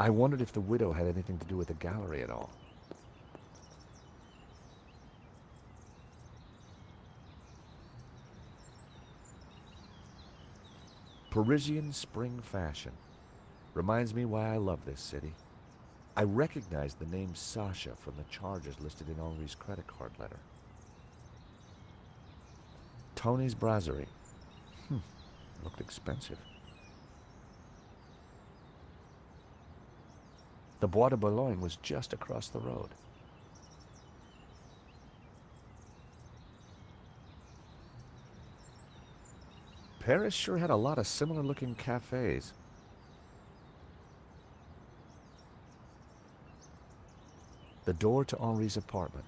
I wondered if the widow had anything to do with the gallery at all. Parisian spring fashion. Reminds me why I love this city. I recognize the name Sasha from the charges listed in Henri's credit card letter. Tony's Brasserie. Looked expensive. The Bois de Boulogne was just across the road. Paris sure had a lot of similar-looking cafes. The door to Henri's apartment.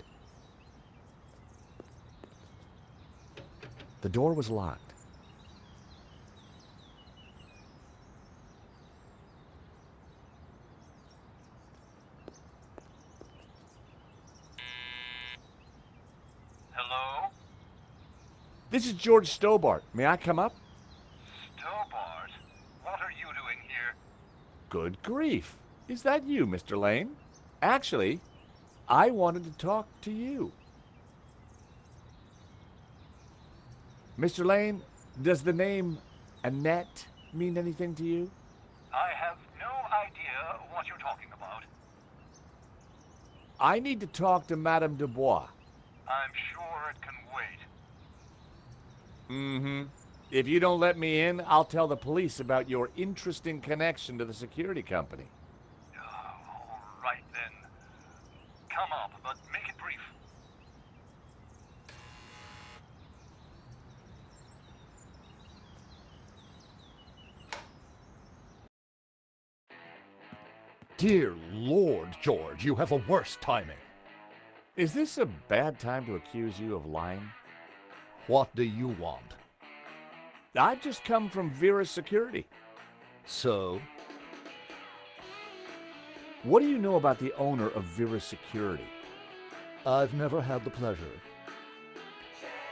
The door was locked. Hello? This is George Stobbart. May I come up? Stobbart? What are you doing here? Good grief. Is that you, Mr. Lane? Actually, I wanted to talk to you. Mr. Lane, does the name Annette mean anything to you? I have no idea what you're talking about. I need to talk to Madame Dubois. I'm sure it can wait. If you don't let me in, I'll tell the police about your interesting connection to the security company. All right then. Come up, but make it brief. Dear Lord, George, you have the worst timing. Is this a bad time to accuse you of lying? What do you want? I've just come from Vera's security. So? What do you know about the owner of Vera's security? I've never had the pleasure.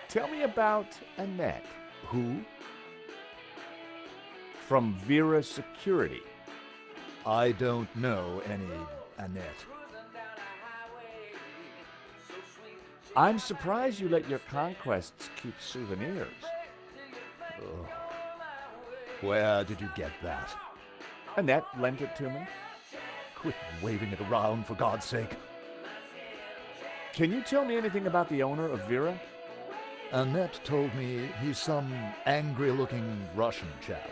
Tell me about Annette. Who? From Vera Security. I don't know any Annette. I'm surprised you let your conquests keep souvenirs. Ugh. Where did you get that? Annette lent it to me. Quit waving it around, for God's sake. Can you tell me anything about the owner of Vera? Annette told me he's some angry-looking Russian chap.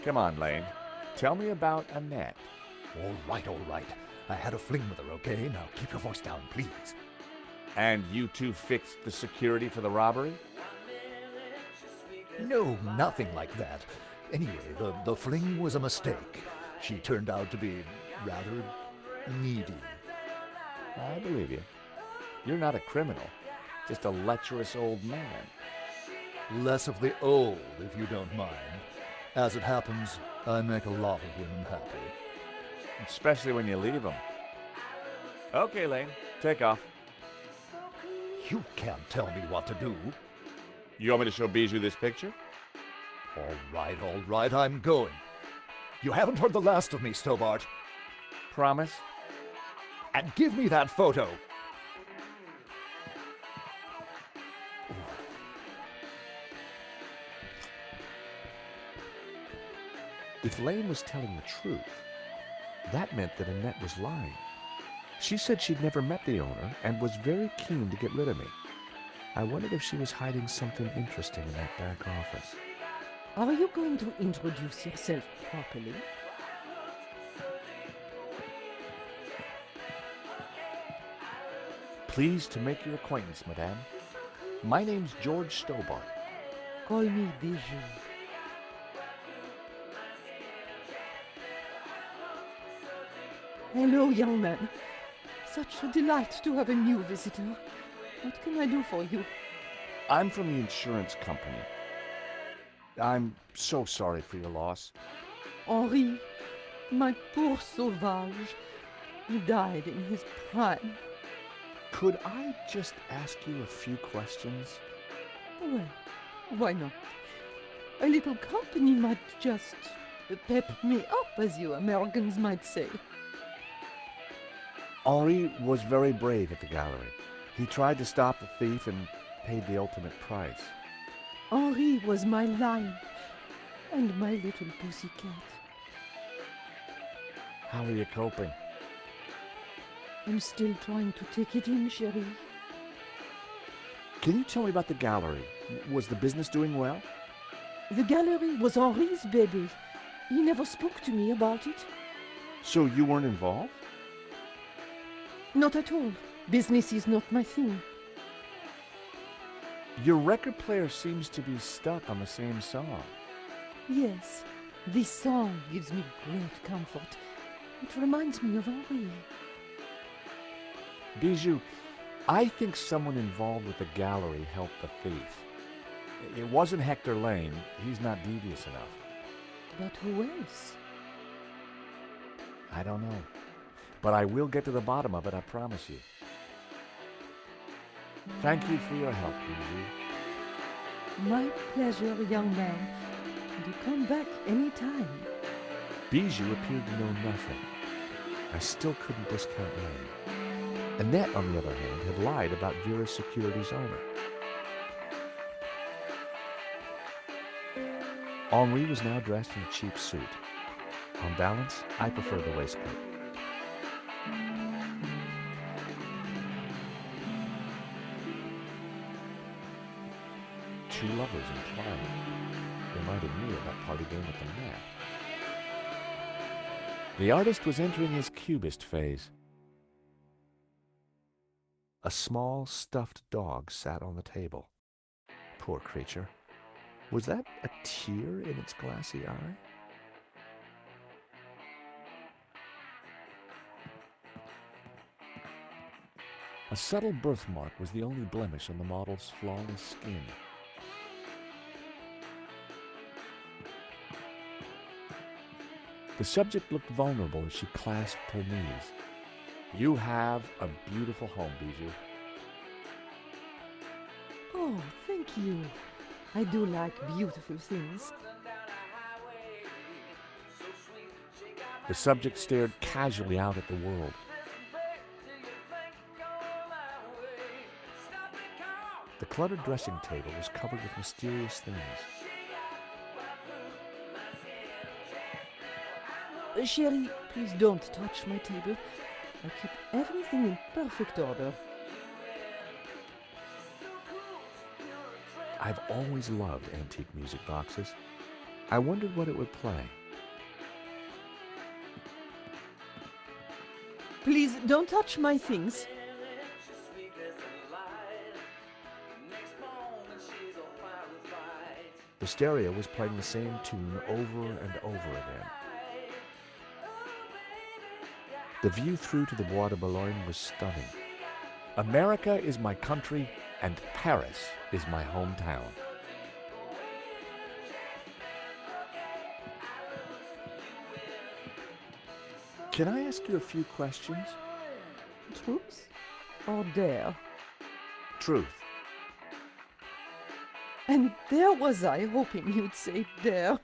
Come on, Lane. Tell me about Annette. All right. I had a fling with her, okay? Now keep your voice down, please. And you two fixed the security for the robbery? No, nothing like that. Anyway, the fling was a mistake. She turned out to be rather needy. I believe you. You're not a criminal, just a lecherous old man. Less of the old, if you don't mind. As it happens, I make a lot of women happy. Especially when you leave them. Okay, Lane, take off. You can't tell me what to do. You want me to show Bijou this picture? All right, I'm going. You haven't heard the last of me, Stobbart. Promise? And give me that photo. If Lane was telling the truth, that meant that Annette was lying. She said she'd never met the owner and was very keen to get rid of me. I wondered if she was hiding something interesting in that back office. Are you going to introduce yourself properly? Pleased to make your acquaintance, madame. My name's George Stobbart. Call me Bijou. Hello, young man. Such a delight to have a new visitor. What can I do for you? I'm from the insurance company. I'm so sorry for your loss. Henri, my poor sauvage, he died in his prime. Could I just ask you a few questions? Well, why not? A little company might just pep me up, as you Americans might say. Henri was very brave at the gallery. He tried to stop the thief and paid the ultimate price. Henri was my lion and my little pussycat. How are you coping? I'm still trying to take it in, chérie. Can you tell me about the gallery? Was the business doing well? The gallery was Henri's baby. He never spoke to me about it. So you weren't involved? Not at all. Business is not my thing. Your record player seems to be stuck on the same song. Yes, this song gives me great comfort. It reminds me of Henri. Bijou, I think someone involved with the gallery helped the thief. It wasn't Hector Lane. He's not devious enough. But who else? I don't know. But I will get to the bottom of it, I promise you. Thank you for your help, Bijou. My pleasure, young man. Do come back any time. Bijou appeared to know nothing. I still couldn't discount Lane. Annette, on the other hand, had lied about Vera's securities owner. Henri was now dressed in a cheap suit. On balance, I prefer the waistcoat. Two lovers entwined. Reminded me of that party game at the Met. The artist was entering his cubist phase. A small stuffed dog sat on the table. Poor creature. Was that a tear in its glassy eye? A subtle birthmark was the only blemish on the model's flawless skin. The subject looked vulnerable as she clasped her knees. You have a beautiful home, Bijou. Oh, thank you. I do like beautiful things. The subject stared casually out at the world. The cluttered dressing table was covered with mysterious things. Chérie, please don't touch my table. I keep everything in perfect order. I've always loved antique music boxes. I wondered what it would play. Please don't touch my things. The stereo was playing the same tune over and over again. The view through to the Bois de Boulogne was stunning. America is my country, and Paris is my hometown. Can I ask you a few questions? Truth or dare? Truth. And there was I hoping you'd say dare.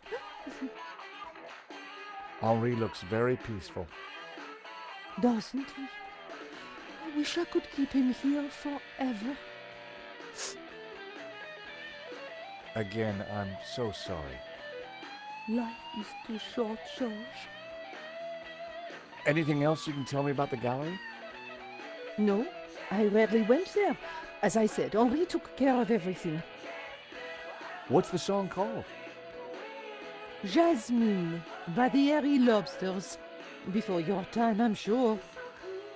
Henri looks very peaceful. Doesn't he? I wish I could keep him here forever. Again, I'm so sorry. Life is too short, George. Anything else you can tell me about the gallery? No, I rarely went there. As I said, Henri took care of everything. What's the song called? Jasmine, by the Airy Lobsters. Before your time, I'm sure.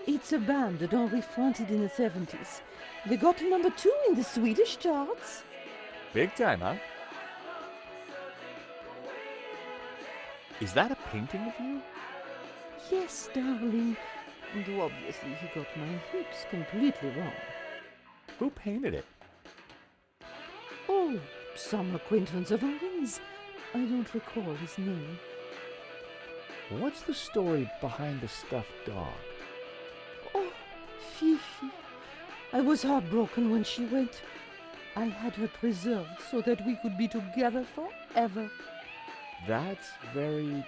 It's a band that Henri fronted in the 70s. They got to #2 in the Swedish charts. Big time, huh? Is that a painting of you? Yes, darling. Though obviously he got my hips completely wrong. Who painted it? Oh, some acquaintance of Henri's. I don't recall his name. What's the story behind the stuffed dog? Oh, Fifi. I was heartbroken when she went. I had her preserved so that we could be together forever. That's very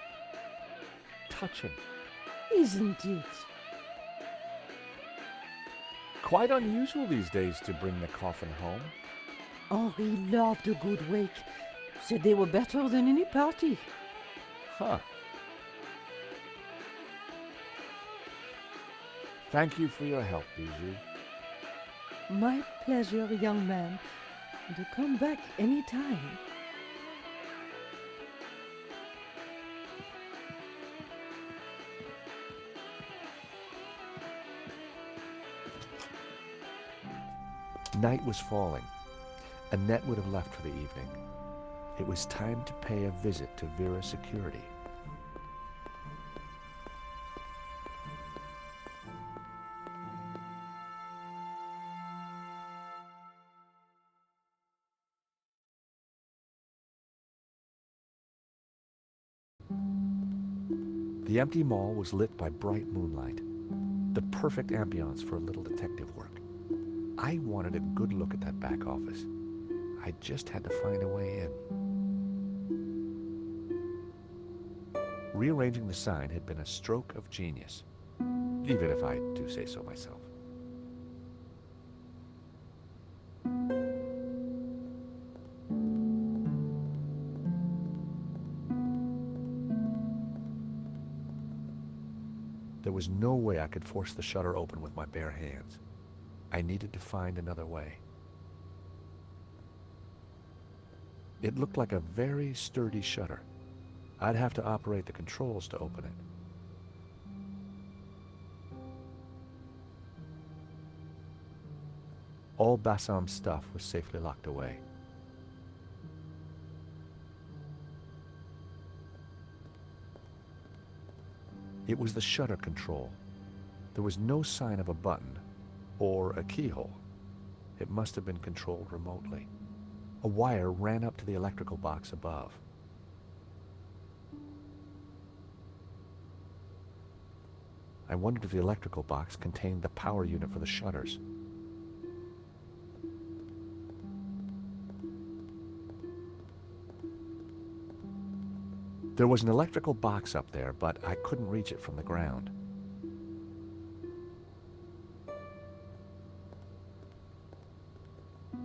touching. Isn't it? Quite unusual these days to bring the coffin home. Henri loved a good wake. Said they were better than any party. Huh. Thank you for your help, Bijou. My pleasure, young man. To come back any time. Night was falling. Annette would have left for the evening. It was time to pay a visit to Vera's security. The empty mall was lit by bright moonlight, the perfect ambiance for a little detective work. I wanted a good look at that back office. I just had to find a way in. Rearranging the sign had been a stroke of genius, even if I do say so myself. There was no way I could force the shutter open with my bare hands. I needed to find another way. It looked like a very sturdy shutter. I'd have to operate the controls to open it. All Bassam's stuff was safely locked away. It was the shutter control. There was no sign of a button or a keyhole. It must have been controlled remotely. A wire ran up to the electrical box above. I wondered if the electrical box contained the power unit for the shutters. There was an electrical box up there, but I couldn't reach it from the ground.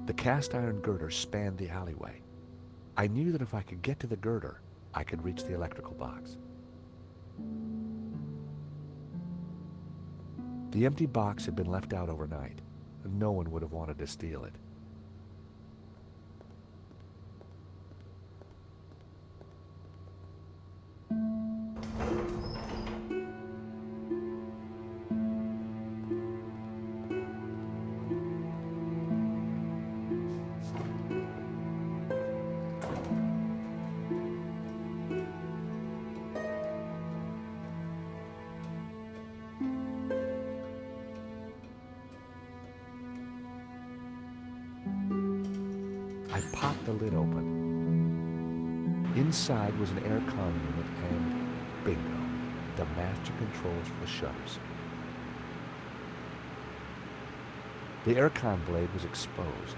The cast iron girder spanned the alleyway. I knew that if I could get to the girder, I could reach the electrical box. The empty box had been left out overnight. No one would have wanted to steal it. I popped the lid open. Inside was an aircon unit and, bingo, the master controls for the shutters. The aircon blade was exposed.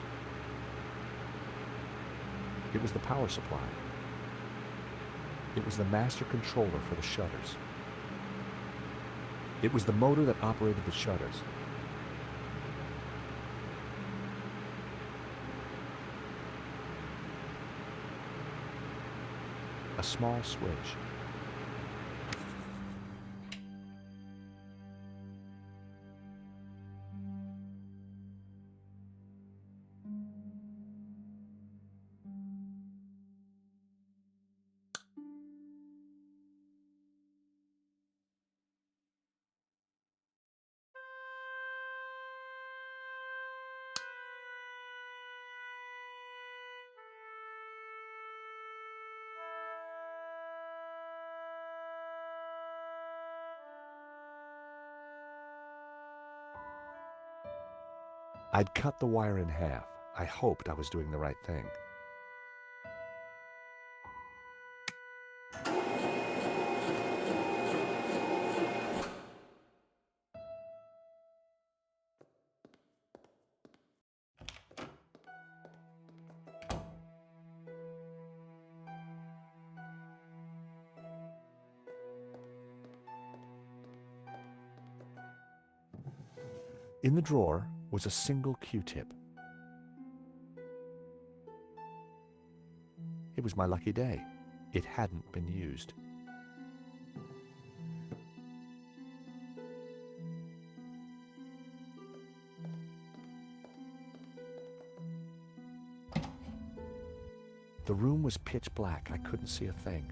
It was the power supply. It was the master controller for the shutters. It was the motor that operated the shutters. A small switch. I'd cut the wire in half. I hoped I was doing the right thing. In the drawer was a single Q-tip. It was my lucky day. It hadn't been used. The room was pitch black. I couldn't see a thing.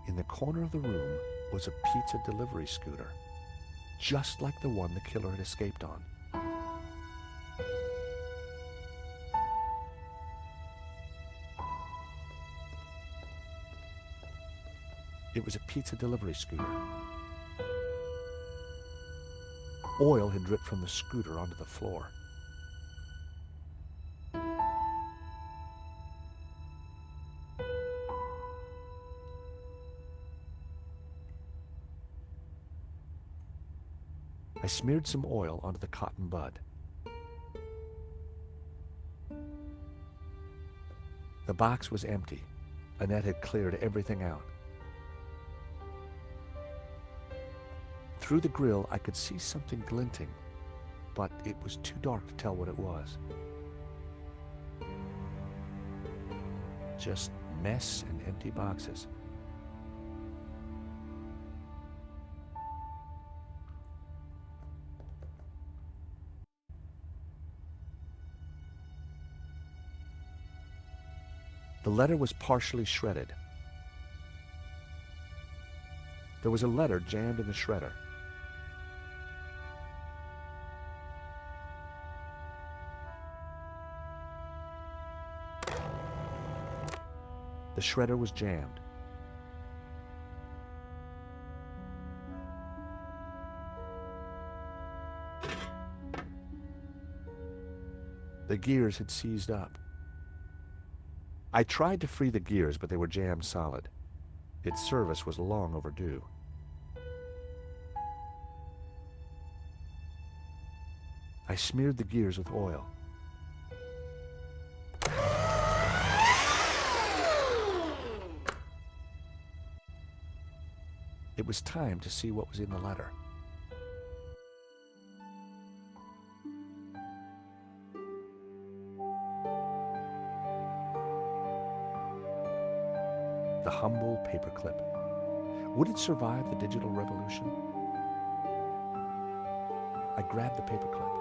In the corner of the room was a pizza delivery scooter, just like the one the killer had escaped on. It was a pizza delivery scooter. Oil had dripped from the scooter onto the floor. I smeared some oil onto the cotton bud. The box was empty. Annette had cleared everything out. Through the grill, I could see something glinting, but it was too dark to tell what it was. Just mess and empty boxes. The letter was partially shredded. There was a letter jammed in the shredder. The shredder was jammed. The gears had seized up. I tried to free the gears, but they were jammed solid. Its service was long overdue. I smeared the gears with oil. It was time to see what was in the letter. The humble paperclip. Would it survive the digital revolution? I grabbed the paperclip.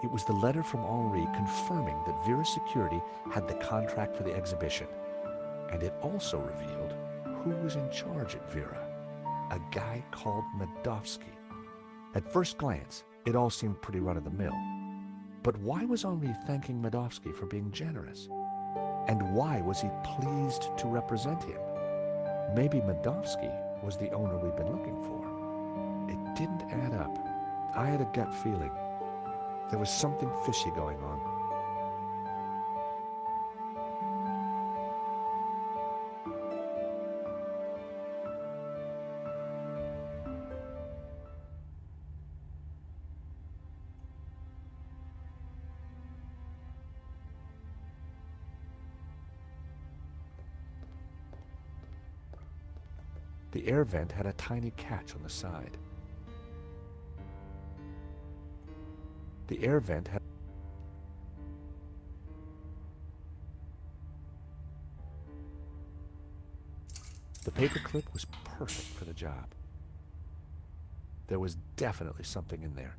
It was the letter from Henri confirming that Vera's security had the contract for the exhibition. And it also revealed who was in charge at Vera, a guy called Medovsky. At first glance, it all seemed pretty run-of-the-mill. But why was Henri thanking Medovsky for being generous? And why was he pleased to represent him? Maybe Medovsky was the owner we'd been looking for. It didn't add up. I had a gut feeling. There was something fishy going on. The air vent had a tiny catch on the side. The air vent had... The paperclip was perfect for the job. There was definitely something in there.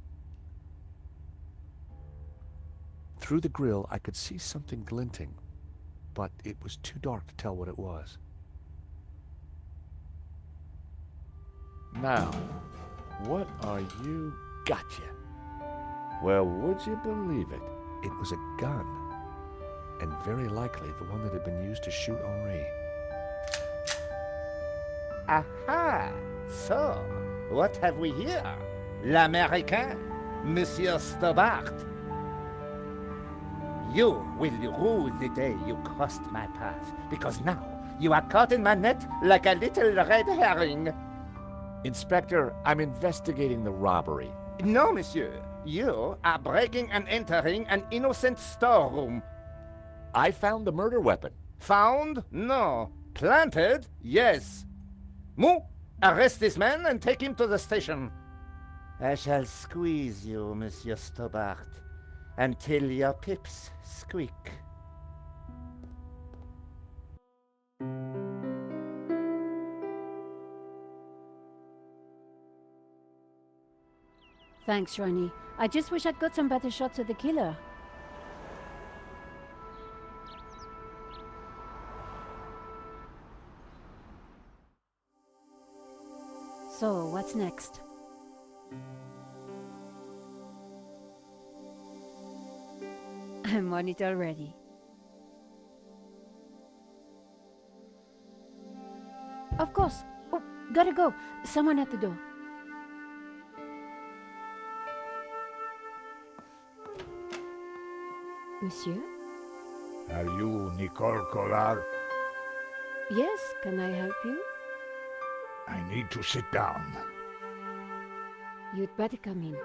Through the grill, I could see something glinting, but it was too dark to tell what it was. Now, what are you... Gotcha! Well, would you believe it? It was a gun, and very likely the one that had been used to shoot Henri. Aha! So, what have we here? L'Americain, Monsieur Stobbart. You will rue the day you crossed my path, because now you are caught in my net like a little red herring. Inspector, I'm investigating the robbery. No, monsieur. You are breaking and entering an innocent storeroom. I found the murder weapon. Found? No. Planted? Yes. Mou, arrest this man and take him to the station. I shall squeeze you, Monsieur Stobbart, until your pips squeak. Thanks, Ronnie. I just wish I'd got some better shots of the killer. So, what's next? I'm on it already. Of course. Oh, gotta go. Someone at the door. Monsieur? Are you Nico Collard? Yes, can I help you? I need to sit down. You'd better come in.